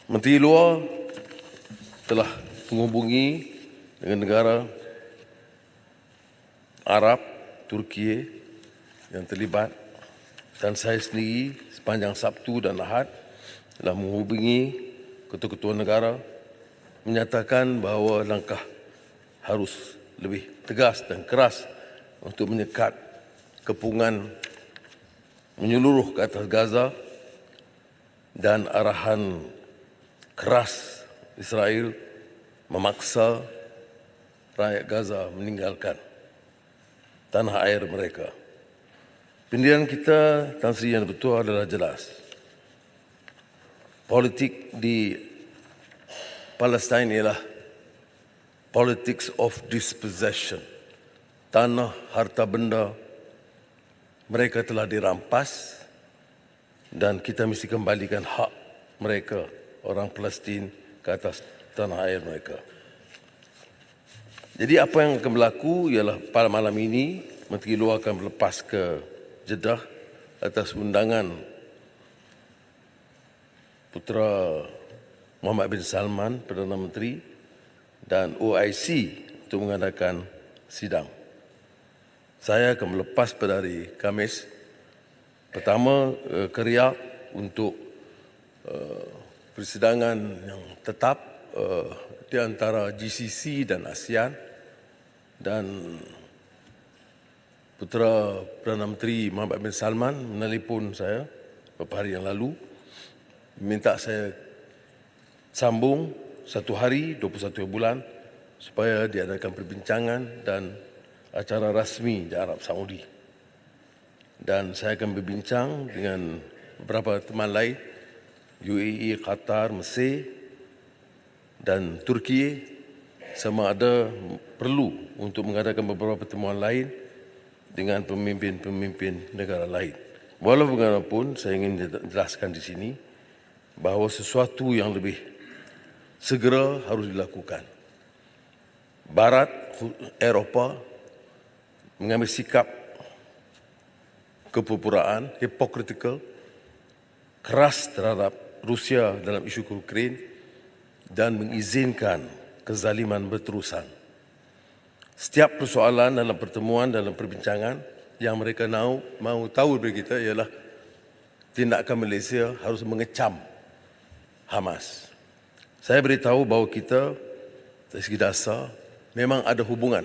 Menteri Luar telah menghubungi dengan negara Arab, Turki yang terlibat, dan saya sendiri sepanjang Sabtu dan Ahad telah menghubungi ketua-ketua negara menyatakan bahawa langkah harus lebih tegas dan keras untuk menyekat kepungan menyeluruh ke atas Gaza dan arahan keras Israel memaksa rakyat Gaza meninggalkan tanah air mereka. Pendirian kita, Tan Sri Yang Betul, adalah jelas. Politik di Palestin ialah politics of dispossession. Tanah, harta benda mereka telah dirampas dan kita mesti kembalikan hak mereka, orang Palestin, ke atas tanah air mereka. Jadi apa yang akan berlaku ialah pada malam ini Menteri Luar akan berlepas ke Jeddah atas undangan putera Mohammed bin Salman, Perdana Menteri, dan OIC untuk mengadakan sidang. Saya akan berlepas pada hari Khamis. Pertama ke Riyadh untuk persidangan yang tetap di antara GCC dan ASEAN, dan putera Perdana Menteri Mohammed bin Salman menelpon saya beberapa hari yang lalu minta saya sambung 1 hari 21 bulan supaya diadakan perbincangan dan acara rasmi di Arab Saudi. Dan saya akan berbincang dengan beberapa teman lain, UAE, Qatar, Mesir dan Turki, sama ada perlu untuk mengadakan beberapa pertemuan lain dengan pemimpin-pemimpin negara lain. Walau bagaimanapun, saya ingin jelaskan di sini bahawa sesuatu yang lebih segera harus dilakukan. Barat, Eropah mengambil sikap kepupuraan, hypocritical, keras terhadap Rusia dalam isu Ukraine dan mengizinkan kezaliman berterusan. Setiap persoalan dalam pertemuan, dalam perbincangan yang mereka mahu tahu dari kita ialah tindakan Malaysia harus mengecam Hamas. Saya beritahu bahawa kita dari segi dasar memang ada hubungan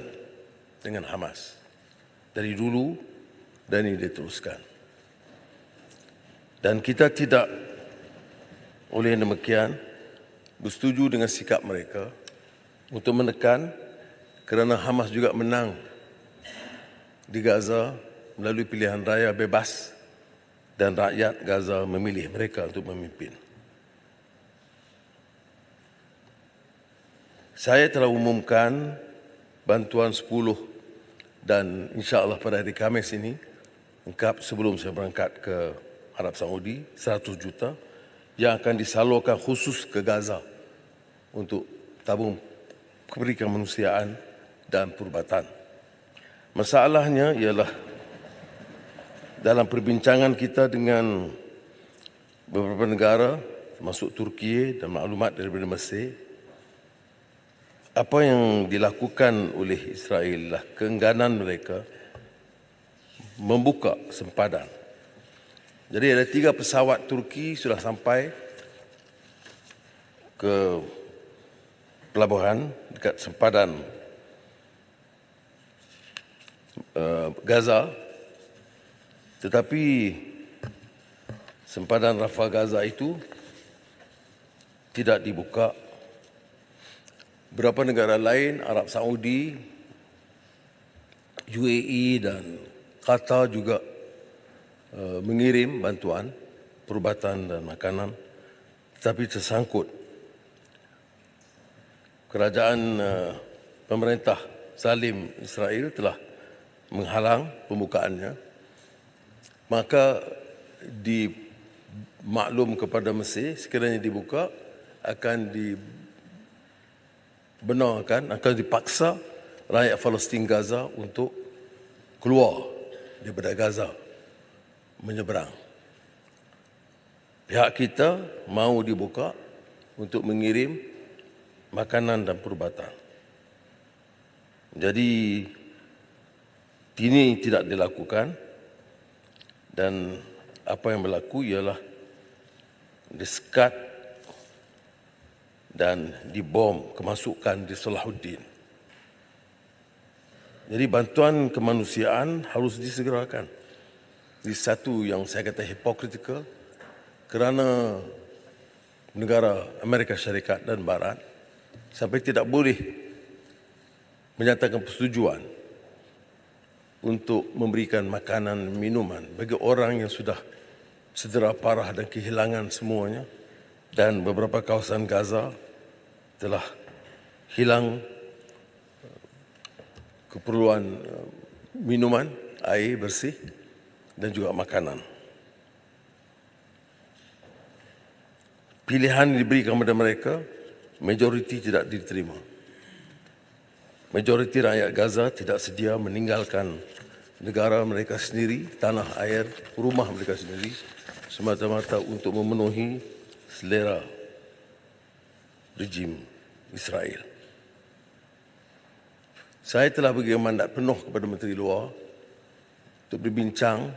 dengan Hamas dari dulu dan ini diteruskan. Dan kita tidak oleh demikian bersetuju dengan sikap mereka untuk menekan kerana Hamas juga menang di Gaza melalui pilihan raya bebas dan rakyat Gaza memilih mereka untuk memimpin. Saya telah umumkan bantuan 10 dan insya-Allah pada hari Khamis ini, lengkap sebelum saya berangkat ke Arab Saudi, 100 juta yang akan disalurkan khusus ke Gaza untuk tabung kepentingan kemanusiaan dan perubatan. Masalahnya ialah dalam perbincangan kita dengan beberapa negara, termasuk Turki dan maklumat daripada Mesir, apa yang dilakukan oleh Israel adalah keengganan mereka membuka sempadan. Jadi ada 3 pesawat Turki sudah sampai ke pelabuhan dekat sempadan Gaza, tetapi sempadan Rafah Gaza itu tidak dibuka. Beberapa negara lain, Arab Saudi, UAE dan Qatar juga mengirim bantuan perubatan dan makanan, tetapi tersangkut. Kerajaan pemerintah zalim Israel telah menghalang pembukaannya. Maka dimaklum kepada Mesir, sekiranya dibuka akan dibenarkan, akan dipaksa rakyat Palestin Gaza untuk keluar daripada Gaza, menyeberang. Pihak kita mahu dibuka, untuk mengirim makanan dan perubatan. Jadi ini tidak dilakukan dan apa yang berlaku ialah disekat dan dibom kemasukan di Salahuddin. Jadi bantuan kemanusiaan harus disegerakan. Ini satu yang saya kata hypocritical kerana negara Amerika Syarikat dan Barat sampai tidak boleh menyatakan persetujuan untuk memberikan makanan minuman bagi orang yang sudah cedera parah dan kehilangan semuanya, dan beberapa kawasan Gaza telah hilang keperluan minuman, air bersih dan juga makanan. Pilihan diberikan kepada mereka, majoriti tidak diterima. Majoriti rakyat Gaza tidak sedia meninggalkan negara mereka sendiri, tanah air, rumah mereka sendiri, semata-mata untuk memenuhi selera rejim Israel. Saya telah bagi mandat penuh kepada Menteri Luar untuk berbincang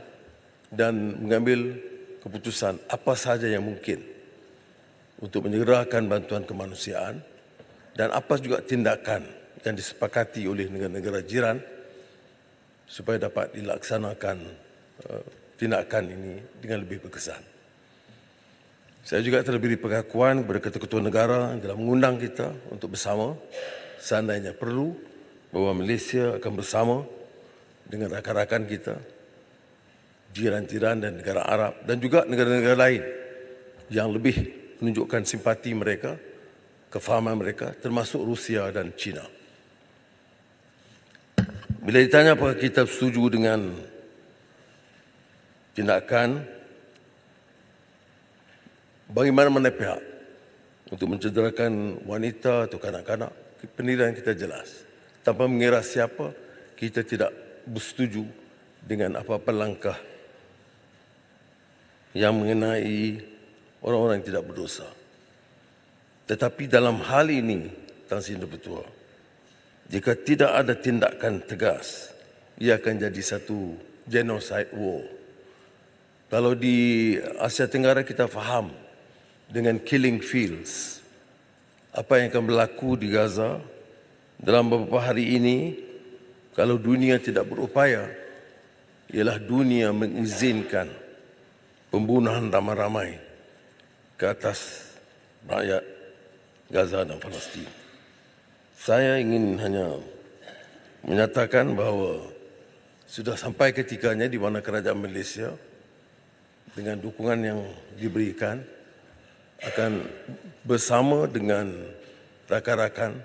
dan mengambil keputusan apa sahaja yang mungkin untuk menyegerakan bantuan kemanusiaan dan apa juga tindakan yang disepakati oleh negara-negara jiran supaya dapat dilaksanakan tindakan ini dengan lebih berkesan. Saya juga telah beri pengakuan kepada ketua-ketua negara yang telah mengundang kita untuk bersama seandainya perlu, bahawa Malaysia akan bersama dengan rakan-rakan kita, jiran-jiran dan negara Arab dan juga negara-negara lain yang lebih menunjukkan simpati mereka, kefahaman mereka, termasuk Rusia dan China. Bila ditanya apakah kita setuju dengan tindakan bagi mana-mana pihak untuk mencederakan wanita atau kanak-kanak, pendirian kita jelas. Tanpa mengira siapa, kita tidak bersetuju dengan apa-apa langkah yang mengenai orang-orang yang tidak berdosa. Tetapi dalam hal ini, Tan Sri Bertua, jika tidak ada tindakan tegas, ia akan jadi satu genocide war. Kalau di Asia Tenggara kita faham dengan killing fields, apa yang akan berlaku di Gaza dalam beberapa hari ini, kalau dunia tidak berupaya, ialah dunia mengizinkan pembunuhan ramai-ramai ke atas rakyat Gaza dan Palestin. Saya ingin hanya menyatakan bahawa sudah sampai ketikanya di mana kerajaan Malaysia dengan dukungan yang diberikan akan bersama dengan rakan-rakan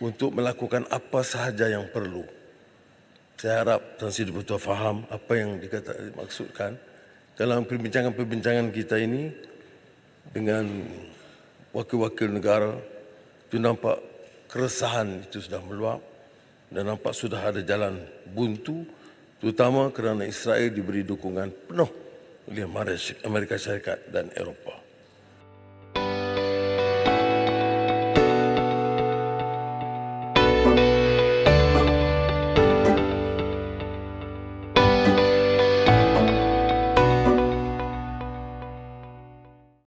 untuk melakukan apa sahaja yang perlu. Saya harap Tan Sri Bertua faham apa yang dimaksudkan dalam perbincangan-perbincangan kita ini dengan wakil-wakil negara. Itu nampak keresahan itu sudah meluap dan nampak sudah ada jalan buntu, terutama kerana Israel diberi dukungan penuh oleh Amerika Syarikat dan Eropah.